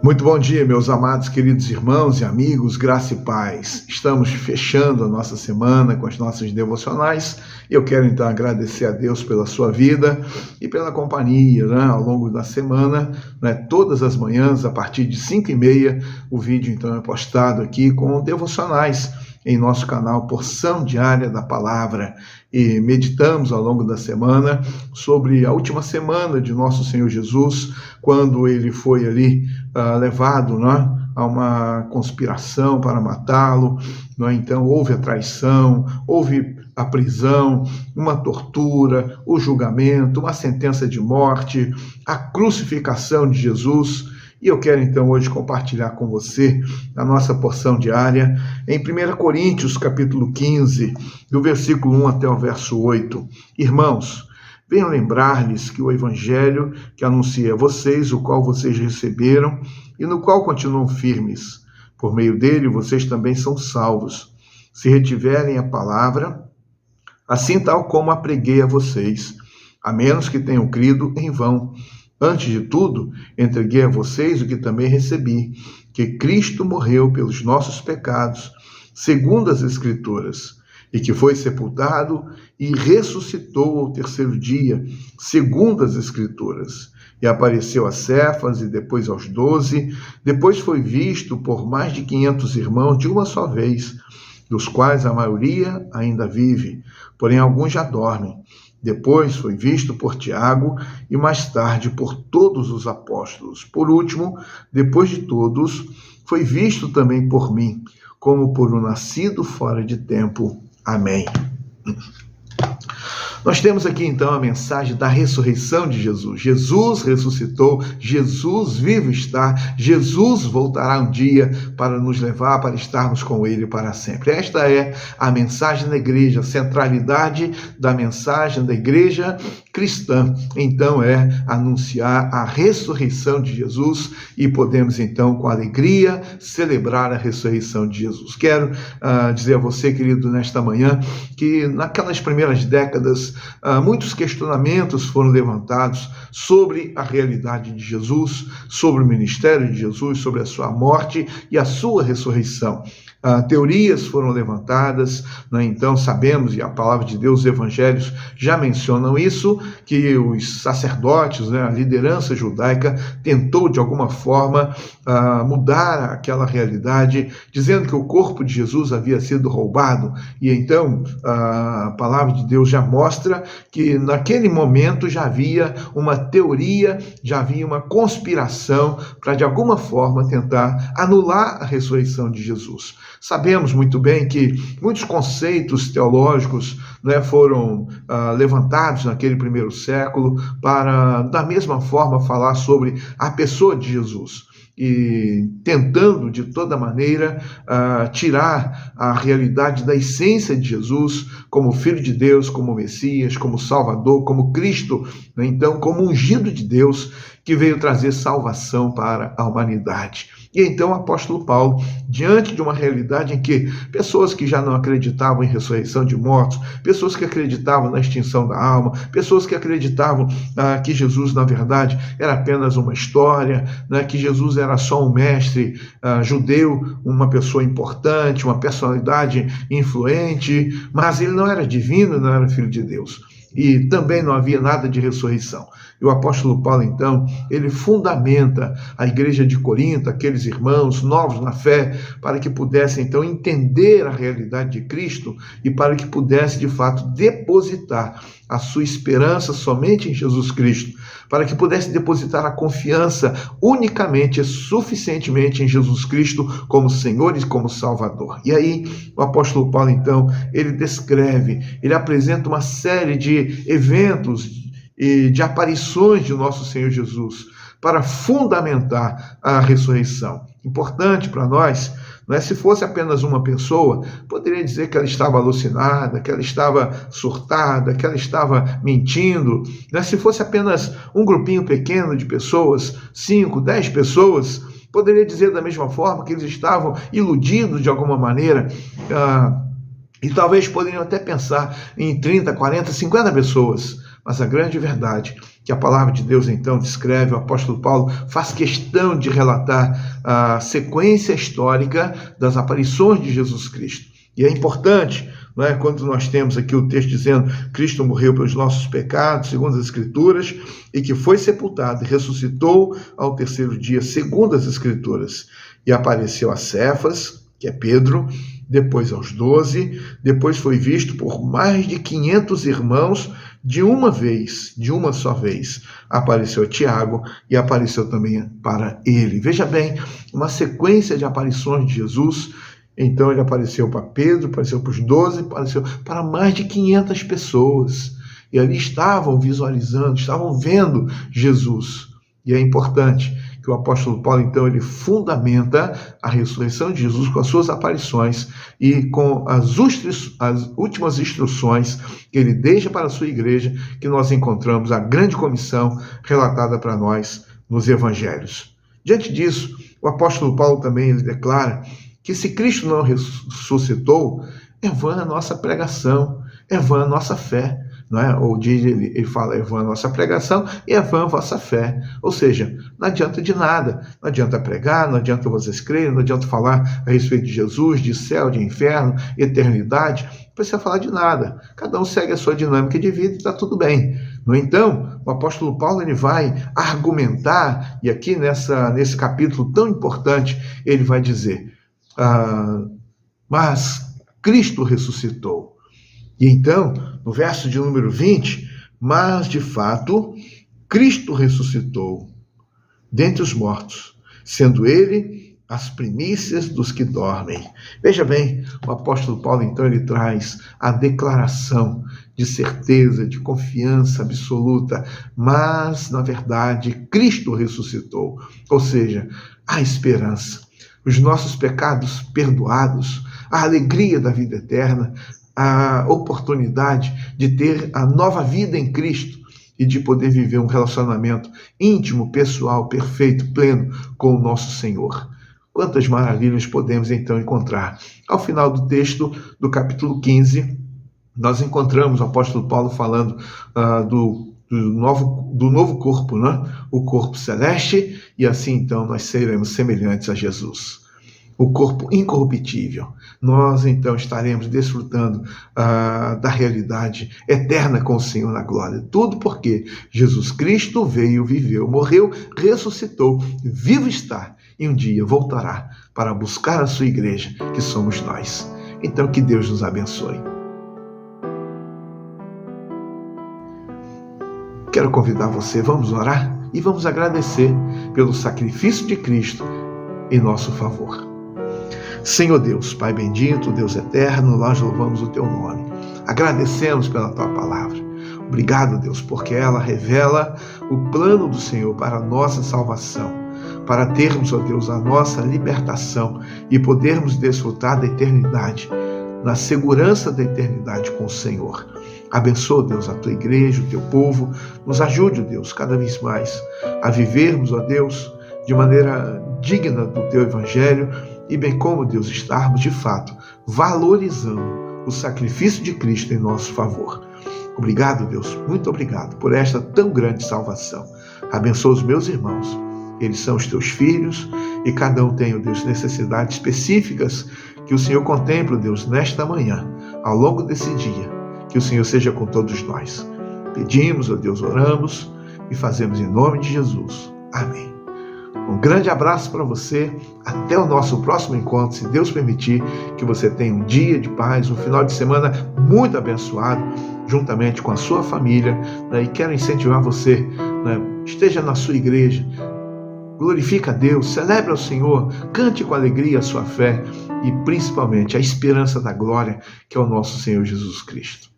Muito bom dia, meus amados, queridos irmãos e amigos, graça e paz. Estamos fechando a nossa semana com as nossas devocionais e eu quero então agradecer a Deus pela sua vida e pela companhia, ao longo da semana, todas as manhãs, a partir de 5h30, o vídeo então é postado aqui com devocionais em nosso canal Porção Diária da Palavra, e meditamos ao longo da semana sobre a última semana de nosso Senhor Jesus, quando ele foi ali levado a uma conspiração para matá-lo, então houve a traição, houve a prisão, uma tortura, o julgamento, uma sentença de morte, a crucificação de Jesus. E eu quero então hoje compartilhar com você a nossa porção diária em 1 Coríntios capítulo 15, do versículo 1 até o verso 8. Irmãos, venho lembrar-lhes que o evangelho que anunciei a vocês, o qual vocês receberam e no qual continuam firmes, por meio dele vocês também são salvos, se retiverem a palavra, assim tal como a preguei a vocês, a menos que tenham crido em vão. Antes de tudo, entreguei a vocês o que também recebi, que Cristo morreu pelos nossos pecados, segundo as Escrituras, e que foi sepultado e ressuscitou ao terceiro dia, segundo as Escrituras, e apareceu a Cefas e depois aos 12, depois foi visto por mais de 500 irmãos de uma só vez, dos quais a maioria ainda vive, porém alguns já dormem. Depois foi visto por Tiago e mais tarde por todos os apóstolos. Por último, depois de todos, foi visto também por mim, como por um nascido fora de tempo. Amém. Nós temos aqui então a mensagem da ressurreição de Jesus. Jesus ressuscitou, Jesus vivo está, Jesus voltará um dia para nos levar, para estarmos com Ele para sempre. Esta é a mensagem da igreja, a centralidade da mensagem da igreja cristã. Então é anunciar a ressurreição de Jesus e podemos então com alegria celebrar a ressurreição de Jesus. Quero dizer a você, querido, nesta manhã, que naquelas primeiras décadas, muitos questionamentos foram levantados sobre a realidade de Jesus, sobre o ministério de Jesus, sobre a sua morte e a sua ressurreição. Teorias foram levantadas, então sabemos, e a palavra de Deus, os evangelhos já mencionam isso, que os sacerdotes, a liderança judaica tentou de alguma forma mudar aquela realidade, dizendo que o corpo de Jesus havia sido roubado, e então a palavra de Deus já mostra que naquele momento já havia uma teoria, já havia uma conspiração para de alguma forma tentar anular a ressurreição de Jesus. Sabemos muito bem que muitos conceitos teológicos foram levantados naquele primeiro século para, da mesma forma, falar sobre a pessoa de Jesus e tentando, de toda maneira, tirar a realidade da essência de Jesus como Filho de Deus, como Messias, como Salvador, como Cristo, então como ungido de Deus que veio trazer salvação para a humanidade. E então o apóstolo Paulo, diante de uma realidade em que pessoas que já não acreditavam em ressurreição de mortos, pessoas que acreditavam na extinção da alma, pessoas que acreditavam que Jesus, na verdade, era apenas uma história, que Jesus era só um mestre judeu, uma pessoa importante, uma personalidade influente, mas ele não era divino, não era filho de Deus. E também não havia nada de ressurreição. E o apóstolo Paulo, então, ele fundamenta a igreja de Corinto, aqueles irmãos novos na fé, para que pudessem, então, entender a realidade de Cristo e para que pudesse, de fato, depositar a sua esperança somente em Jesus Cristo, para que pudesse depositar a confiança unicamente e suficientemente em Jesus Cristo como Senhor e como Salvador. E aí, o apóstolo Paulo, então, ele descreve, ele apresenta uma série de eventos e de aparições de nosso Senhor Jesus para fundamentar a ressurreição. Importante para nós, se fosse apenas uma pessoa, poderia dizer que ela estava alucinada, que ela estava surtada, que ela estava mentindo. Se fosse apenas um grupinho pequeno de pessoas, 5, 10 pessoas, poderia dizer da mesma forma que eles estavam iludidos de alguma maneira, e talvez poderiam até pensar em 30, 40, 50 pessoas. Mas a grande verdade que a palavra de Deus então descreve, o apóstolo Paulo faz questão de relatar a sequência histórica das aparições de Jesus Cristo. E é importante, não é, quando nós temos aqui o texto dizendo Cristo morreu pelos nossos pecados, segundo as Escrituras, e que foi sepultado e ressuscitou ao terceiro dia, segundo as Escrituras, e apareceu a Cefas, que é Pedro, depois aos 12, depois foi visto por mais de 500 irmãos de uma só vez. Apareceu a Tiago e apareceu também para ele. Veja bem, uma sequência de aparições de Jesus. Então ele apareceu para Pedro, apareceu para os 12, apareceu para mais de 500 pessoas. E ali estavam visualizando, estavam vendo Jesus. E é importante que o apóstolo Paulo, então, ele fundamenta a ressurreição de Jesus com as suas aparições e com as últimas instruções que ele deixa para a sua igreja, que nós encontramos a grande comissão relatada para nós nos evangelhos. Diante disso, o apóstolo Paulo também ele declara que se Cristo não ressuscitou, é vã a nossa pregação, é vã a nossa fé. Não é? Ou diz, ele fala, é vã a nossa pregação e é vã a vossa fé. Ou seja, não adianta de nada. Não adianta pregar, não adianta vocês crerem, não adianta falar a respeito de Jesus, de céu, de inferno, eternidade. Não precisa falar de nada. Cada um segue a sua dinâmica de vida e está tudo bem. No entanto, o apóstolo Paulo ele vai argumentar, e aqui nesse capítulo tão importante, ele vai dizer, mas Cristo ressuscitou. E então, no verso de número 20, mas de fato, Cristo ressuscitou dentre os mortos, sendo ele as primícias dos que dormem. Veja bem, o apóstolo Paulo então ele traz a declaração de certeza, de confiança absoluta, mas na verdade Cristo ressuscitou, ou seja, há esperança. Os nossos pecados perdoados, a alegria da vida eterna, a oportunidade de ter a nova vida em Cristo e de poder viver um relacionamento íntimo, pessoal, perfeito, pleno com o nosso Senhor. Quantas maravilhas podemos então encontrar. Ao final do texto do capítulo 15, nós encontramos o apóstolo Paulo falando do novo corpo, né? O corpo celeste, e assim então nós seremos semelhantes a Jesus. O corpo incorruptível. Nós, então, estaremos desfrutando da realidade eterna com o Senhor na glória. Tudo porque Jesus Cristo veio, viveu, morreu, ressuscitou, vivo está, e um dia voltará para buscar a sua igreja, que somos nós. Então, que Deus nos abençoe. Quero convidar você, vamos orar e vamos agradecer pelo sacrifício de Cristo em nosso favor. Senhor Deus, Pai bendito, Deus eterno, nós louvamos o Teu nome. Agradecemos pela Tua palavra. Obrigado, Deus, porque ela revela o plano do Senhor para a nossa salvação, para termos, ó Deus, a nossa libertação e podermos desfrutar da eternidade, na segurança da eternidade com o Senhor. Abençoa, Deus, a Tua igreja, o Teu povo. Nos ajude, Deus, cada vez mais a vivermos, ó Deus, de maneira digna do Teu Evangelho, e bem como, Deus, estarmos de fato valorizando o sacrifício de Cristo em nosso favor. Obrigado, Deus, muito obrigado por esta tão grande salvação. Abençoa os meus irmãos, eles são os Teus filhos e cada um tem, Deus, necessidades específicas que o Senhor contempla, Deus, nesta manhã, ao longo desse dia, que o Senhor seja com todos nós. Pedimos, ó Deus, oramos e fazemos em nome de Jesus. Amém. Um grande abraço para você, até o nosso próximo encontro, se Deus permitir, que você tenha um dia de paz, um final de semana muito abençoado, juntamente com a sua família, né? E quero incentivar você, né? Esteja na sua igreja, glorifique a Deus, celebre ao Senhor, cante com alegria a sua fé e principalmente a esperança da glória, que é o nosso Senhor Jesus Cristo.